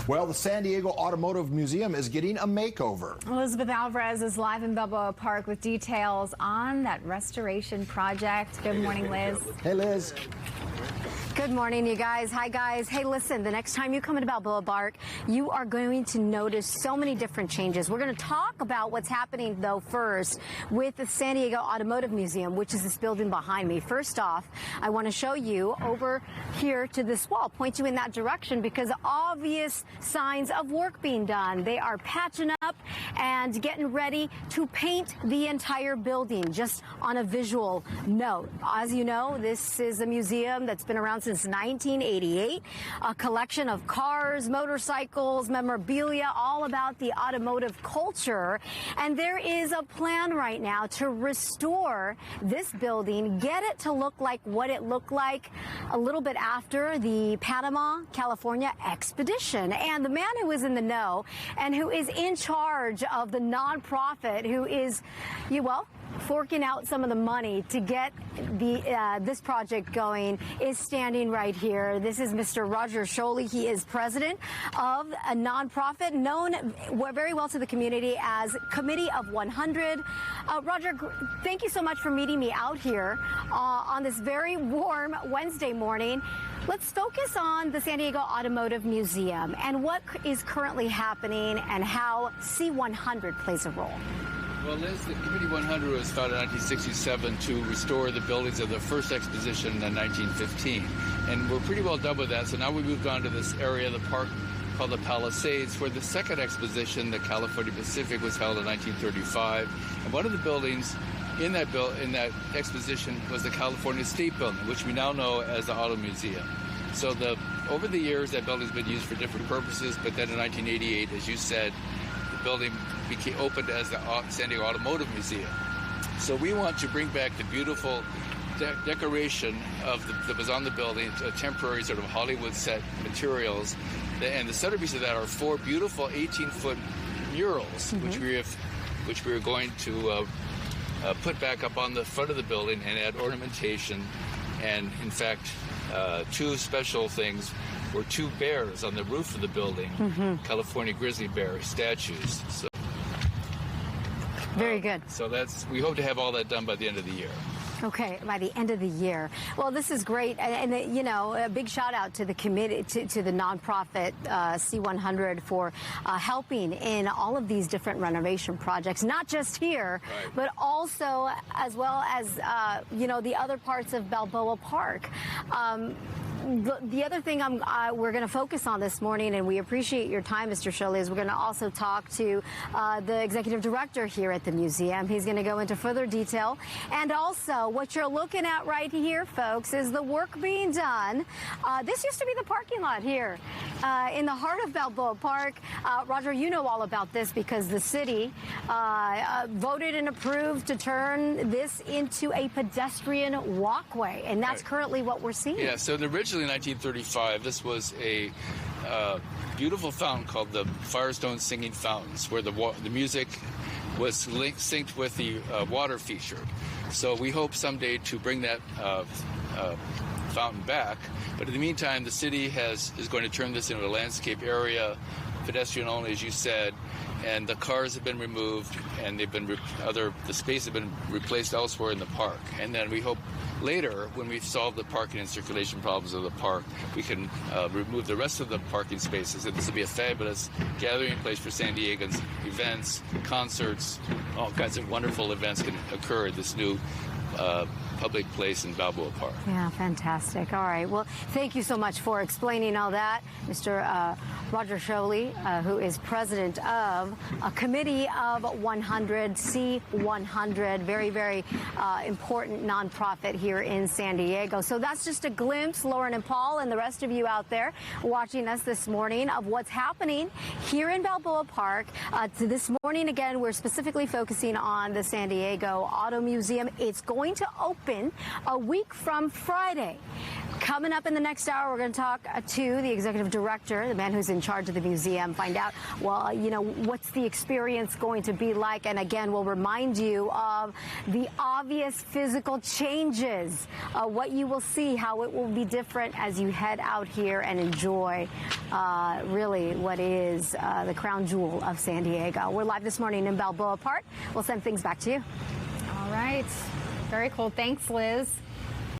Well, the San Diego Automotive Museum is getting a makeover. Elizabeth Alvarez is live in Balboa Park with details on that restoration project. Good morning, Liz. Hey, Liz. Good morning, you guys. Hi, guys. Hey, listen, the next time you come into Balboa Park, you are going to notice so many different changes. We're going to talk about what's happening, though, first with the San Diego Automotive Museum, which is this building behind me. First off, I want to show you over here to this wall, point you in that direction, because obvious signs of work being done. They are patching up and getting ready to paint the entire building, just on a visual note. As you know, this is a museum that's been around since 1988, a collection of cars, motorcycles, memorabilia, all about the automotive culture. And there is a plan right now to restore this building, get it to look like what it looked like a little bit after the Panama, California expedition. And the man who is in the know and who is in charge of the nonprofit who is, forking out some of the money to get this project going is standing right here. This is Mr. Roger Sholey. He is president of a nonprofit known very well to the community as Committee of 100. Roger, thank you so much for meeting me out here on this very warm Wednesday morning. Let's focus on the San Diego Automotive Museum and what is currently happening and how C100 plays a role. Well, Liz, the Committee 100 was founded in 1967 to restore the buildings of the first exposition in 1915. And we're pretty well done with that. So now we moved on to this area of the park called the Palisades, where the second exposition, the California Pacific, was held in 1935. And one of the buildings in that exposition was the California State Building, which we now know as the Auto Museum. So over the years, that building's been used for different purposes, but then in 1988, as you said, the building became opened as the San Diego Automotive Museum. So we want to bring back the beautiful decoration that was on the building, temporary sort of Hollywood set materials. And the centerpiece of that are 4 beautiful 18-foot murals, which we are going to put back up on the front of the building and add ornamentation. And in fact, 2 special things were 2 bears on the roof of the building, California grizzly bear statues. So, very good. So we hope to have all that done by the end of the year. Okay, by the end of the year. Well, this is great. And a big shout out to the committee, to the nonprofit C100 for helping in all of these different renovation projects, not just here, but also as well as, the other parts of Balboa Park. The other thing we're going to focus on this morning, and we appreciate your time, Mr. Sholey, is we're going to also talk to the executive director here at the museum. He's going to go into further detail. And also, what you're looking at right here, folks, is the work being done. This used to be the parking lot here in the heart of Balboa Park. Roger, you know all about this because the city voted and approved to turn this into a pedestrian walkway, and that's currently what we're seeing. Yeah, so originally in 1935, this was a beautiful fountain called the Firestone Singing Fountains, where the music was synced with the water feature. So we hope someday to bring that fountain back. But in the meantime, the city is going to turn this into a landscape area, pedestrian only, as you said, and the cars have been removed, and the space has been replaced elsewhere in the park. And then we hope later, when we've solved the parking and circulation problems of the park, we can remove the rest of the parking spaces. And this will be a fabulous gathering place for San Diegans. Events, concerts, all kinds of wonderful events can occur at this new public place in Balboa Park. Yeah, fantastic. All right. Well, thank you so much for explaining all that, Mr. Roger Sholey, who is president of a Committee of 100, C100, very, very important nonprofit here in San Diego. So that's just a glimpse, Lauren and Paul and the rest of you out there watching us this morning, of what's happening here in Balboa Park. This morning, again, we're specifically focusing on the San Diego Auto Museum. It's going going to open a week from Friday. Coming up in the next hour, we're going to talk to the executive director, the man who's in charge of the museum, find out, well, you know, what's the experience going to be like? And again, we'll remind you of the obvious physical changes, what you will see, how it will be different as you head out here and enjoy really what is the crown jewel of San Diego. We're live this morning in Balboa Park. We'll send things back to you. All right. Very cool. Thanks, Liz.